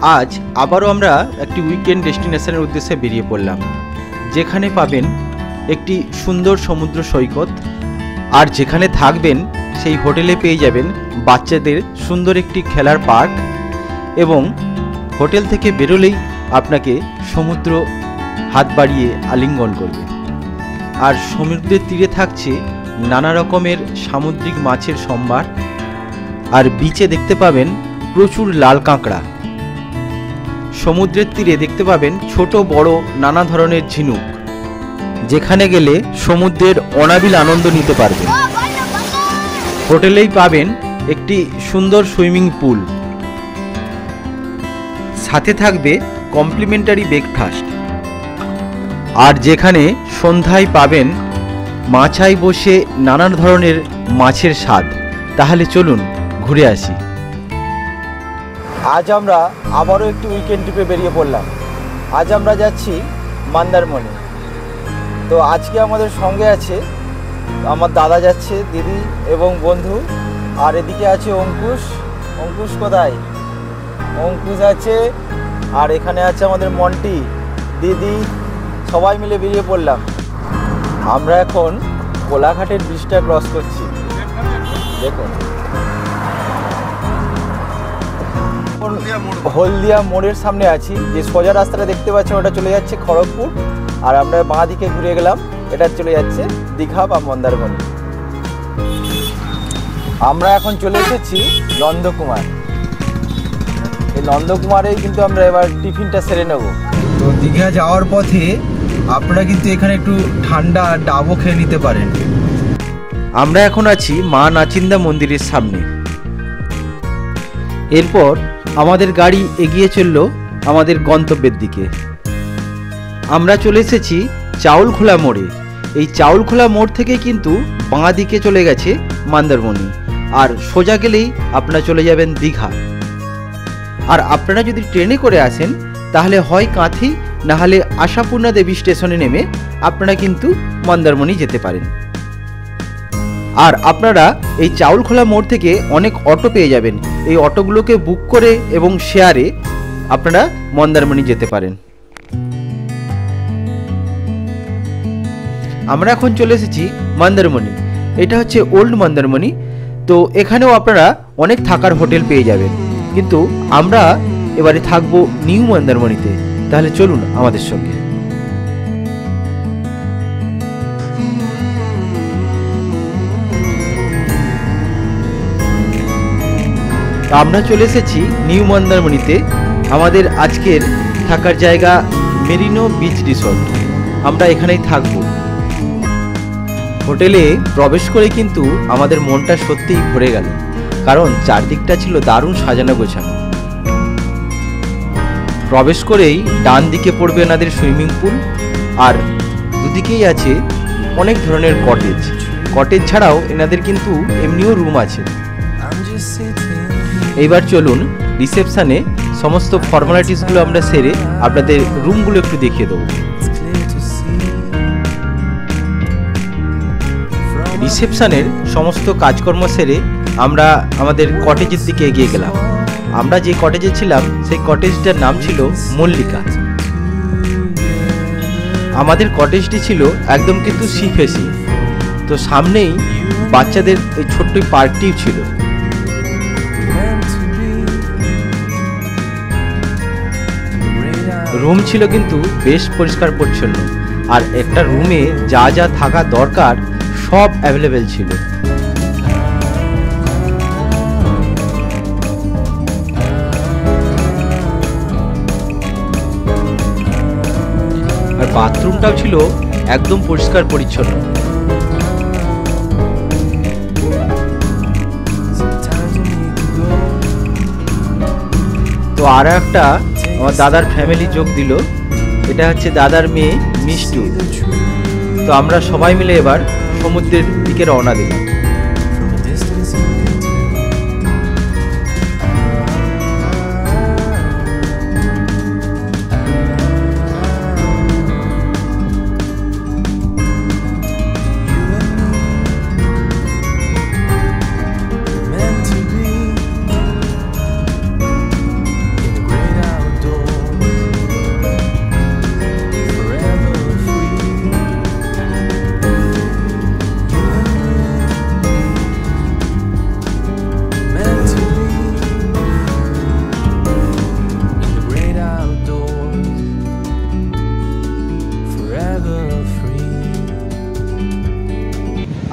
আজ আবারও আমরা একটি উইকেন্ড ডেস্টিনেশনের উদ্দেশ্যে বেরিয়ে পড়লাম, যেখানে পাবেন একটি সুন্দর সমুদ্র সৈকত, আর যেখানে থাকবেন সেই হোটেলে পেয়ে যাবেন বাচ্চাদের সুন্দর একটি খেলার পার্ক, এবং হোটেল থেকে বেরোলেই আপনাকে সমুদ্র হাত বাড়িয়ে আলিঙ্গন করবে। আর সমুদ্রের তীরে থাকছে নানা রকমের সামুদ্রিক মাছের সম্ভার, আর বিচে দেখতে পাবেন প্রচুর লাল কাঁকড়া। সমুদ্রের তীরে দেখতে পাবেন ছোট বড় নানা ধরনের ঝিনুক, যেখানে গেলে সমুদ্রের অনাবিল আনন্দ নিতে পারবেন। হোটেলেই পাবেন একটি সুন্দর সুইমিং পুল, সাথে থাকবে কমপ্লিমেন্টারি ব্রেকফাস্ট, আর যেখানে সন্ধ্যায় পাবেন মাচায় বসে নানা ধরনের মাছের স্বাদ। তাহলে চলুন ঘুরে আসি। আজ আমরা আবারও একটি উইকেন্ড ট্রিপে বেরিয়ে পড়লাম। আজ আমরা যাচ্ছি মন্দারমণি। তো আজকে আমাদের সঙ্গে আছে আমার দাদা যাচ্ছে, দিদি এবং বন্ধু, আর এদিকে আছে অঙ্কুশ। অঙ্কুশ কোথায়? অঙ্কুশ আছে, আর এখানে আছে আমাদের মন্টি, দিদি, সবাই মিলে বেরিয়ে পড়লাম। আমরা এখন কোলাঘাটের ব্রিজটা ক্রস করছি। দেখুন, হলদিয়া মোড়ের সামনে আছি। যে সোজা রাস্তাটা দেখতে পাচ্ছেন ওটা চলে যাচ্ছে খড়গপুর, আর আমরা বাঁ দিকে ঘুরে গেলাম, এটা চলে যাচ্ছে দীঘা বা মন্দারমণি। আমরা এখন চলে এসেছি নন্দকুমার। এই নন্দকুমারেই কিন্তু আমরা এবার টিফিনটা সেরে নেব। তো দীঘা যাওয়ার পথে আপনারা কিন্তু এখানে একটু ঠান্ডা ডাবও খেয়ে নিতে পারেন। আমরা এখন আছি মা নাচিন্দা মন্দিরের সামনে। এরপর আমাদের গাড়ি এগিয়ে চলল আমাদের গন্তব্যের দিকে। আমরা চলে এসেছি চাউলখোলা মোড়ে। এই চাউলখোলা মোড় থেকে কিন্তু বাঁ দিকে চলে গেছে মন্দারমণি, আর সোজা গেলেই আপনারা চলে যাবেন দীঘা। আর আপনারা যদি ট্রেনে করে আসেন তাহলে হয় কাঁথি, না হলে আশাপূর্ণা দেবী স্টেশনে নেমে আপনারা কিন্তু মন্দারমণি যেতে পারেন। আর আপনারা এই চাউলখোলা মোড় থেকে অনেক অটো পেয়ে যাবেন। এই অটোগুলোকে বুক করে এবং শেয়ারে আপনারা মন্দারমণি যেতে পারেন। আমরা এখন চলে এসেছি মন্দারমণি। এটা হচ্ছে ওল্ড মন্দারমণি। তো এখানেও আপনারা অনেক থাকার হোটেল পেয়ে যাবেন, কিন্তু আমরা এবারে থাকবো নিউ মন্দারমণিতে। তাহলে চলুন আমাদের সঙ্গে। আমরা চলে এসেছি নিউ মন্দারমণিতে। আমাদের আজকের থাকার জায়গা মেরিনো বিচ রিসর্ট। আমরা এখানেই থাকব। হোটেলে প্রবেশ করে কিন্তু আমাদের মনটা সত্যিই ভরে গেল, কারণ চারদিকটা ছিল দারুণ সাজানো গোছানো। প্রবেশ করেই ডান দিকে পড়বে এনাদের সুইমিং পুল, আর দুদিকেই আছে অনেক ধরনের কটেজ। কটেজ ছাড়াও এনাদের কিন্তু এমনিও রুম আছে। এইবার চলুন রিসেপশনে সমস্ত ফর্মালিটিসগুলো আমরা সেরে আপনাদের রুমগুলো একটু দেখিয়ে দেবো। রিসেপশনের সমস্ত কাজকর্ম সেরে আমরা আমাদের কটেজের দিকে এগিয়ে গেলাম। আমরা যে কটেজে ছিলাম সেই কটেজটার নাম ছিল মল্লিকা। আমাদের কটেজটি ছিল একদম কিন্তু সি ফেসিং। তো সামনেই বাচ্চাদের এই ছোট্ট পার্কটিও ছিল। রুম ছিল কিন্তু বেশ পরিষ্কার পরিচ্ছন্ন, আর একটা রুমে যা যা থাকা দরকার সব অ্যাভেলেবেল ছিল। আর বাথরুমটাও ছিল একদম পরিষ্কার পরিচ্ছন্ন। তো আর একটা আমার দাদার ফ্যামিলি যোগ দিল। এটা হচ্ছে দাদার মেয়ে মিষ্টু। তো আমরা সবাই মিলে এবার সমুদ্রের দিকে রওনা দিলাম।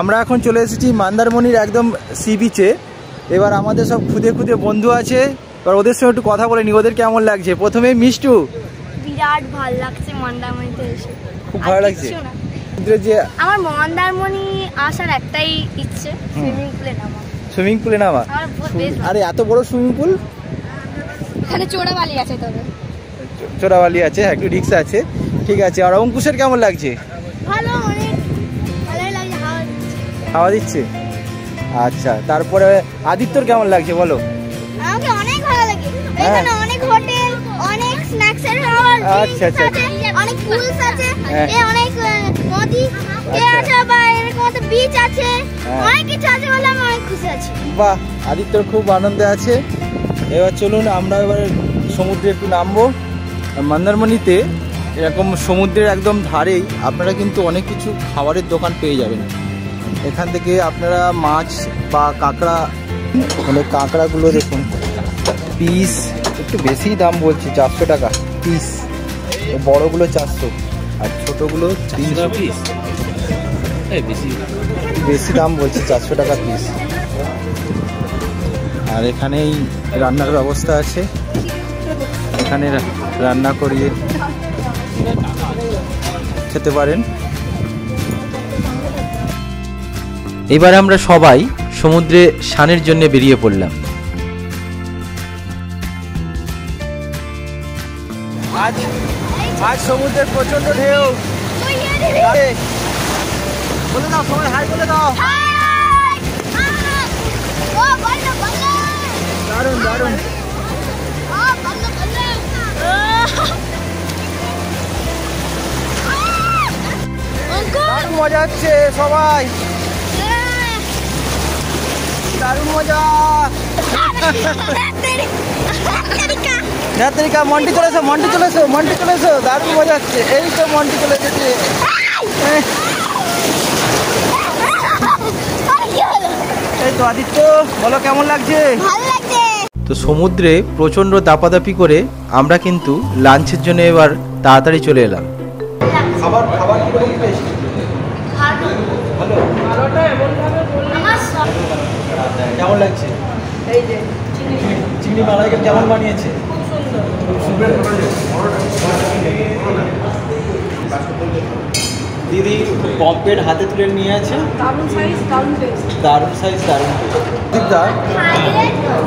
আমরা এখন চলে এসেছি মন্দারমণির একদম সি বিচে। এবার আমাদের সব খুদে খুদে বন্ধু আছে, এবার ওদের সঙ্গে একটু কথা বলে নি, ওদের কেমন লাগছে। প্রথমে মিষ্টু, বিরাট ভালো লাগছে মন্দারমণিতে এসে, খুব ভালো লাগছে। যে আমার মন্দারমণি আসার একটাই ইচ্ছে, সুইমিং পুলে নামা। সুইমিং পুলে নামা? আরে এত বড় সুইমিং পুল, এখানে চোরাবালি আছে, তবে চোরাবালি আছে, একটু রিক্স আছে। ঠিক আছে। আর অঙ্কুশের কেমন লাগছে? ভালো, অনেক ভালোই লাগছে, হাওয়া দিচ্ছে। আচ্ছা, তারপরে আদিত্যর কেমন লাগছে বলো? আমাকে অনেক ভালো লাগে, এখানে অনেক হোটেল, অনেক স্ন্যাক্সের খাবার, আচ্ছা আচ্ছা, অনেক পুলস আছে, অনেক নদী আছে, বা এরকম একটা বিচ আছে, অনেক কিছু আছে বলে আমি অনেক খুশি আছি। বাহ, আদিত্যর খুব আনন্দে আছে। এবার চলুন আমরা এবার সমুদ্রে একটু নামবো। মন্দারমণিতে এরকম সমুদ্রের একদম ধারেই আপনারা কিন্তু অনেক কিছু খাবারের দোকান পেয়ে যাবেন। এখান থেকে আপনারা মাছ বা কাঁকড়া, মানে কাঁকড়াগুলো দেখুন পিস একটু বেশি দাম বলছি, 400 টাকা পিস। বড়গুলো 400 আর ছোটোগুলো 300 পিস। বেশি দাম বলছি, 400 টাকা পিস। আর এখানেই রান্নার ব্যবস্থা আছে, এখানে রান্না করিয়ে খেতে পারেন। এবার আমরা সবাই সমুদ্রে স্নানের জন্য বেরিয়ে পড়লাম। আজ সমুদ্রের প্রচন্ড ঢেউ। বলে দাও সবাই, হাই বলে দাও। দারুণ দারুণ, দারুণ মজা হচ্ছে সবাই, দারুণ মজা। মন্টি চলেছে, মন্টি চলেছে, মন্টি চলেছে, দারুণ মজা হচ্ছে। এই তো মন্টি চলে এসেছে। এই তো আদিত্য, বলো কেমন লাগছে? তো সমুদ্রে প্রচন্ড দাপাদাপি করে আমরা কিন্তু লাঞ্চের জন্য এবার তাড়াতাড়ি চলে এলাম। খাবার খাবার কিরকম টেস্ট? ভালো, কেমন লাগছে? এই যে চিংড়ি মালাইকারি কেমন বানিয়েছে? দিদি পম্পের হাতে তুলে নিয়ে আছে, দারুণ সাইজ দারুণ টেস্ট, দারুণ সাইজ দারুণ টেস্ট। দিদা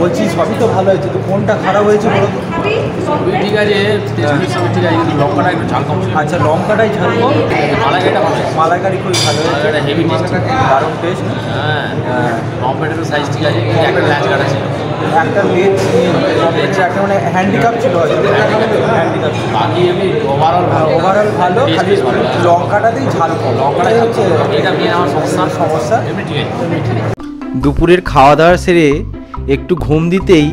বলছি সবই তো ভালো হয়েছে, তো কোনটা খারাপ হয়েছে বলো তো? ঠিক আছে, সবই ঠিক আছে, কিন্তু লঙ্কাটা একটু ঝাল কম। আচ্ছা, লঙ্কাটাই ঝাল কম। মালাইকারিটা ভালো, মালাইকারি খুবই ভালো হয়েছে, হেভি টেস্ট, দারুণ টেস্ট। হ্যাঁ, পম্পেটের সাইজ ঠিক আছে, একটা ল্যাচ কাটা ছিল, একটা লেজ একটা মানে হ্যান্ডিক্যাপ ছিল, হ্যান্ডিক্যাপ। বাকি এমনি ওভারঅল ভালো, ওভারঅল ভালো, খালি লঙ্কাটাতেই ঝাল কম। লঙ্কাটাই হচ্ছে এটা মেন আমার সমস্যা, এমনি ঠিক আছে। দুপুরের খাওয়া দাওয়া সেরে একটু ঘুম দিতেই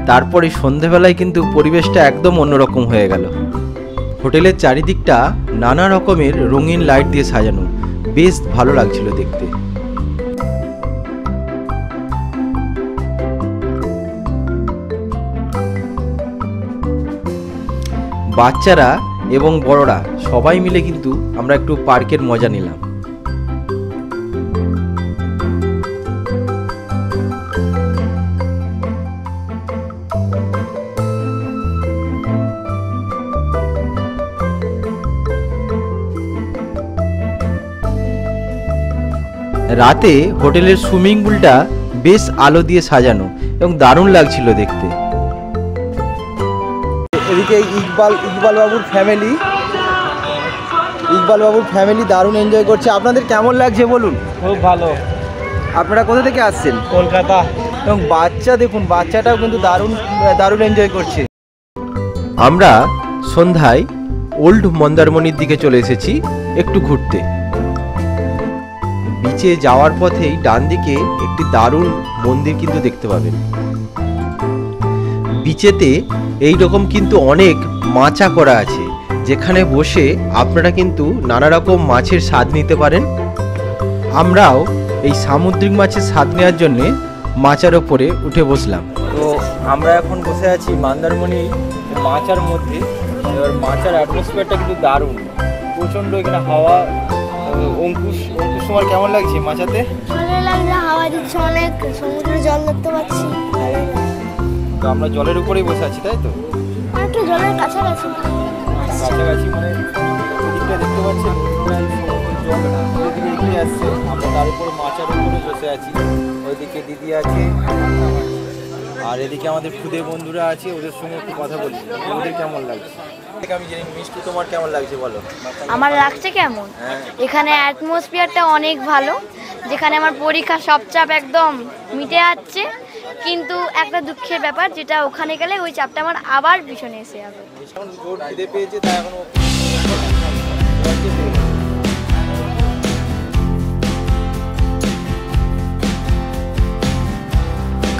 তারপরে সন্ধেবেলায় কিন্তু পরিবেশটা একদম অন্যরকম হয়ে গেল। হোটেলের চারিদিকটা নানা রকমের রঙিন লাইট দিয়ে সাজানো, বেশ ভালো লাগছিল দেখতে। বাচ্চারা এবং বড়রা সবাই মিলে কিন্তু আমরা একটু পার্কের মজা নিলাম। রাতে হোটেলের সুইমিং পুলটা বেশ আলো দিয়ে সাজানো এবং দারুণ লাগছিল দেখতে। এদিকে ইকবাল বাবুর ফ্যামিলি দারুণ এনজয় করছে। আপনাদের কেমন লাগছে বলুন? খুব ভালো। আপনারা কোথা থেকে আসছেন? কলকাতা। এবং বাচ্চা দেখুন, বাচ্চাটাও কিন্তু দারুণ এনজয় করছে। আমরা সন্ধ্যায় ওল্ড মন্দারমণির দিকে চলে এসেছি একটু ঘুরতে। বিচে যাওয়ার পথেই ডান দিকে একটি দারুণ মন্দির কিন্তু দেখতে পাবেন। বিচেতে এই রকম কিন্তু অনেক মাচা করা আছে, যেখানে বসে আপনারা কিন্তু নানা রকম মাছের স্বাদ নিতে পারেন। আমরাও এই সামুদ্রিক মাছের স্বাদ নেওয়ার জন্য মাচার ওপরে উঠে বসলাম। তো আমরা এখন বসে আছি মন্দারমণি মাচার মধ্যে। এবার মাচার অ্যাটমসফিয়ারটা কিন্তু দারুণ, প্রচণ্ড এখানে হাওয়া অঙ্কুশ তোমার কেমন লাগছে মাচাতে? ভালো লাগছে, হাওয়া দিচ্ছে অনেক, সমুদ্রে জল দেখতে পাচ্ছি, ভালো লাগছে। তো আমরা জলের উপরেই বসে আছি তাই তো? একটু জলের কাছাকাছি কাছাকাছি মানে ওদিকটা দেখতে পাচ্ছেন প্রায় জল ওদিকে এগিয়ে আসছে, আমরা তার উপরে মাচার উপরে বসে আছি। ওইদিকে দিদি আছে আর এদিকে আমাদের খুদে বন্ধুরা আছে, ওদের সঙ্গে একটু কথা বলি। ওদের কেমন লাগছে? আমি জানি মিষ্টি তোমার কেমন লাগছে বলো? আমার লাগছে কেমন, এখানে অ্যাটমসফিয়ারটা অনেক ভালো, যেখানে আমার পরীক্ষা সব চাপ একদম মিটে যাচ্ছে। কিন্তু একটা দুঃখের ব্যাপার, যেটা ওখানে গেলে ওই চাপটা আমার আবার পিছনে এসে যাবে। এখন জোর খিদে পেয়েছে তাই এখনো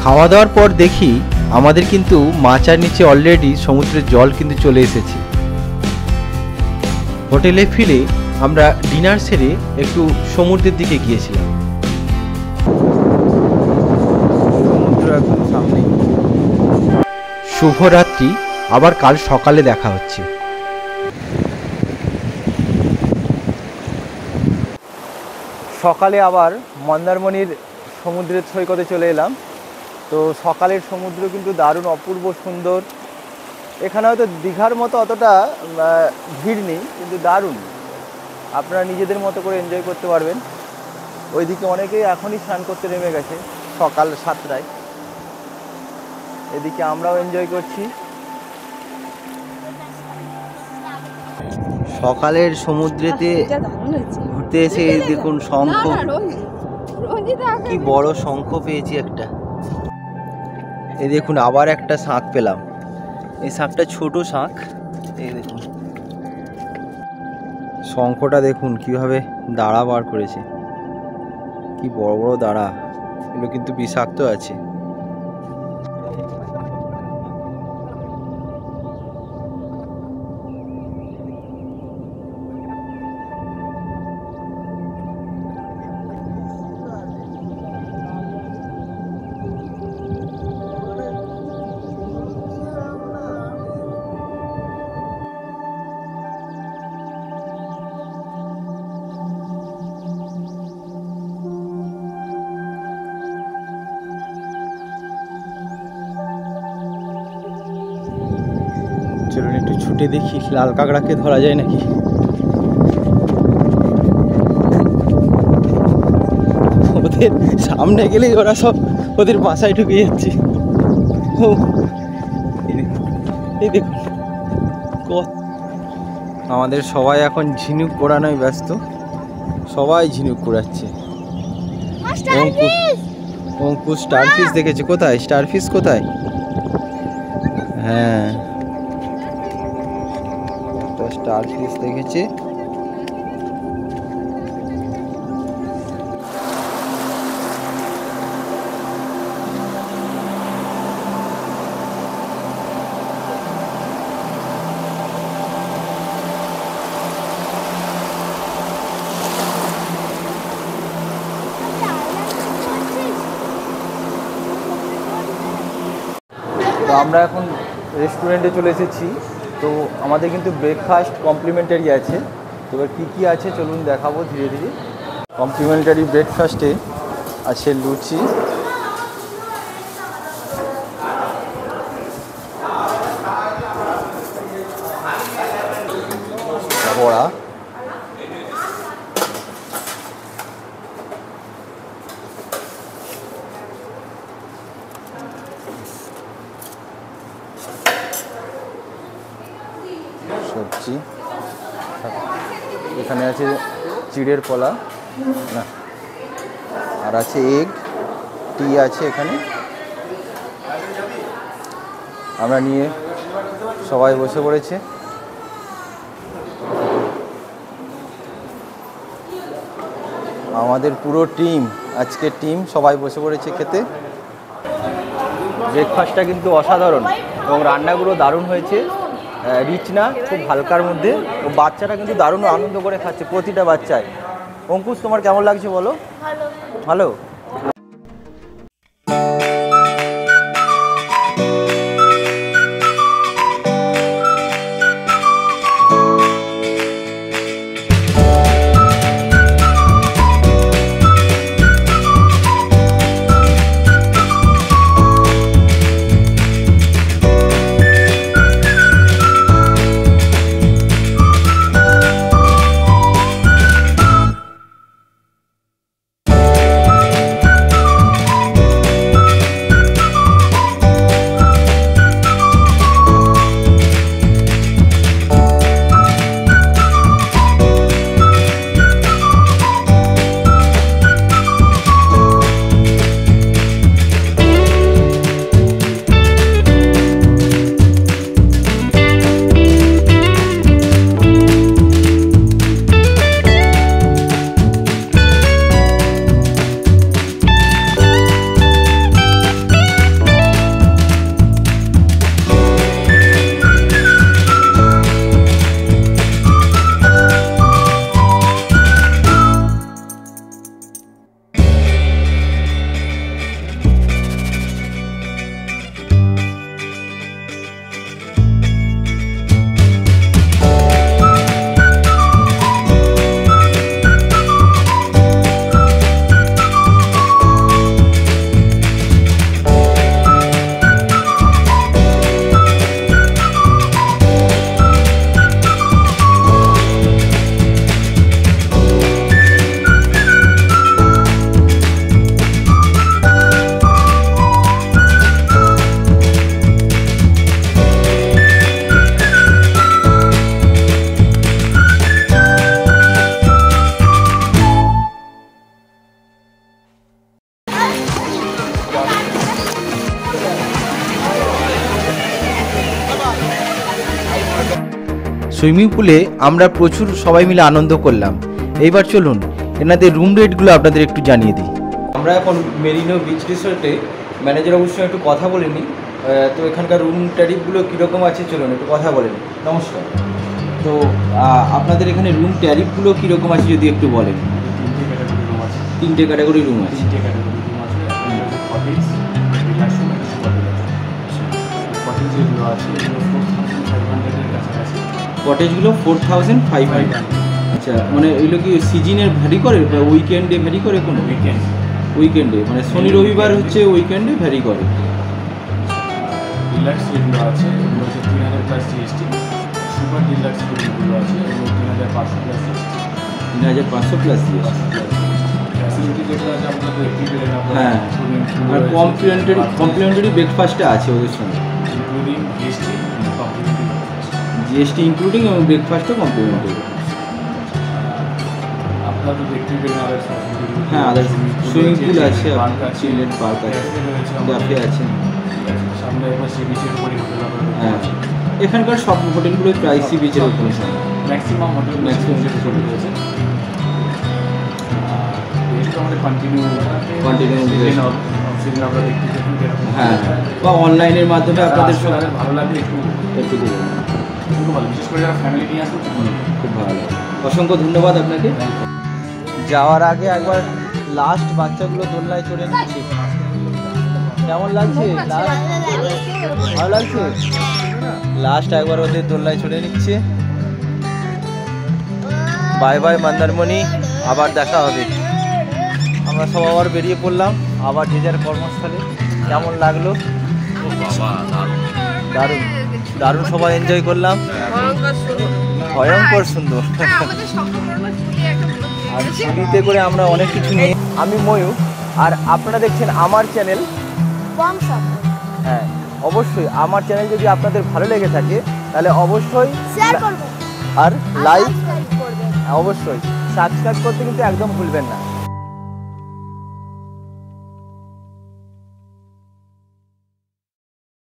খাওয়া দাওয়ার পর দেখি আমাদের কিন্তু মাচার নিচে অলরেডি সমুদ্রের জল কিন্তু চলে এসেছে। হোটেলে ফিরে আমরা ডিনার সেরে একটু সমুদ্রের দিকে গিয়েছিলাম। সমুদ্র একদম সামনে। শুভরাত্রি, আবার কাল সকালে দেখা হচ্ছে। সকালে আবার মন্দারমণির সমুদ্রের সৈকতে চলে এলাম। তো সকালের সমুদ্র কিন্তু দারুণ অপূর্ব সুন্দর। এখানে হয়তো দীঘার মতো অতটা ভিড় নেই, কিন্তু দারুণ, আপনারা নিজেদের মতো করে এনজয় করতে পারবেন। ওইদিকে অনেকেই এখনই স্নান করতে নেমে গেছে সকাল 7টায়। এদিকে আমরাও এনজয় করছি। সকালের সমুদ্রেতে ঘুরতে এসে দেখুন শঙ্খ, কি বড় শঙ্খ পেয়েছি একটা। এই দেখুন আবার একটা শাঁখ পেলাম। এই শাঁখটা ছোট শাঁখ। এই দেখুন শঙ্খটা দেখুন কিভাবে দাঁড়া বার করেছে, কি বড় বড় দাঁড়া। এগুলো কিন্তু বিষাক্ত আছে। চলুন একটু ছুটে দেখি লাল কাঁকড়াকে ধরা যায় নাকি। ওদের সামনে গেলেই ওরা সব ওদের বাসায় ঢুকে যাচ্ছে। এই দেখুন আমাদের সবাই এখন ঝিনুক পোড়ানোয় ব্যস্ত, সবাই ঝিনুক পোড়াচ্ছে। অঙ্কুশ স্টারফিশ দেখেছে, কোথায় স্টারফিশ কোথায়? হ্যাঁ স্টারফিশ দেখেছে। তো আমরা এখন রেস্টুরেন্টে চলে এসেছি। তো আমাদের কিন্তু ব্রেকফাস্ট কমপ্লিমেন্টারি আছে। তো এবার কী কী আছে চলুন দেখাবো ধীরে ধীরে। কমপ্লিমেন্টারি ব্রেকফাস্টে আছে লুচি, বড়া, সবজি, এখানে আছে চিড়ের কলা না, আর আছে এগ, টি আছে এখানে। আমরা নিয়ে সবাই বসে পড়েছে। আমাদের পুরো টিম, আজকের টিম সবাই বসে পড়েছে খেতে। ব্রেকফাস্টটা কিন্তু অসাধারণ এবং রান্নাগুলো দারুণ হয়েছে, রিচ না, খুব হালকার মধ্যে। ও বাচ্চারা কিন্তু দারুণ আনন্দ করে খাচ্ছে, প্রতিটা বাচ্চায়। অঙ্কুশ তোমার কেমন লাগছে বলো? ভালো ভালো। সুইমিং পুলে আমরা প্রচুর সবাই মিলে আনন্দ করলাম। এইবার চলুন এনাদের রুম রেটগুলো আপনাদের একটু জানিয়ে দিই। আমরা এখন মেরিনো বিচ রিসোর্টে ম্যানেজার অবশ্যই একটু কথা বলে নিই। তো এখানকার রুম ট্যারিফগুলো কীরকম আছে চলুন একটু কথা বলে নিই। নমস্কার। তো আপনাদের এখানে রুম ট্যারিফগুলো কীরকম আছে যদি একটু বলেন। তিনটে ক্যাটাগরি রুম আছে। কটেজগুলো 4500। আচ্ছা, মানে এগুলো কি সিজনের ভ্যারি করে, উইকেন্ডে ভ্যারি করে? কোনো উইকেন্ডে মানে শনি রবিবার হচ্ছে উইকেন্ডে ভ্যারি করে। ডিলাক্স যেগুলো আছে এগুলো হচ্ছে 3000 প্লাস জিএসটি। সুপার ডিলাক্স যেগুলো আছে এগুলো 3500 plus GST. 3500 plus GST. Facility যেগুলো আছে আপনাদের একটি পেলেন আপনারা। হ্যাঁ, আর কমপ্লিমেন্টারি ব্রেকফাস্টটা আছে ওদের সঙ্গে, including GST, complimentary GST including এবং ব্রেকফাস্টও কমপ্লিমেন্টারি। আপনারা তো দেখতেই পেলেন আদার্স ফ্যাসিলিটি। হ্যাঁ, আদার্স সুইমিং পুল আছে, পার্ক আছে, চিলড্রেন পার্ক আছে, ক্যাফে আছে। সামনে এবার সি বিচের উপরই হোটেল হ্যাঁ, এখানকার সব হোটেলগুলো প্রায় সি বিচের উপরে। ম্যাক্সিমাম হোটেল ম্যাক্সিমাম চলে রয়েছে। আমাদের কন্টিনিউ অক্সিজেন আমরা দেখতে পাচ্ছি। হ্যাঁ, বা অনলাইনের মাধ্যমে আপনাদের সব ভালো লাগবে একটু দেবেন। ভালো, বিশেষ করে যারা ফ্যামিলি নিয়ে আসবে খুব ভালো লাগে। অসংখ্য ধন্যবাদ আপনাকে। যাওয়ার আগে একবার লাস্ট বাচ্চাগুলো দোলনায় চড়ে নিচ্ছে, কেমন লাগছে? ভালো লাগছে? লাস্ট একবার ওদের দোলনায় চড়ে নিচ্ছে। বাই বাই মন্দারমণি, আবার দেখা হবে। আমরা সব আবার বেরিয়ে পড়লাম আবার যে যার কর্মস্থলে। কেমন লাগলো? দারুণ দারুণ, সবাই এনজয় করলাম। ভয়ঙ্কর সুন্দর। আর সিঁড়িতে করে আমরা অনেক কিছু নিয়ে। আমি ময়ূর, আর আপনারা দেখছেন আমার চ্যানেল। হ্যাঁ, অবশ্যই আমার চ্যানেল যদি আপনাদের ভালো লেগে থাকে তাহলে অবশ্যই শেয়ার করবেন আর লাইক সাবস্ক্রাইব করবেন। অবশ্যই সাবস্ক্রাইব করতে কিন্তু একদম ভুলবেন না।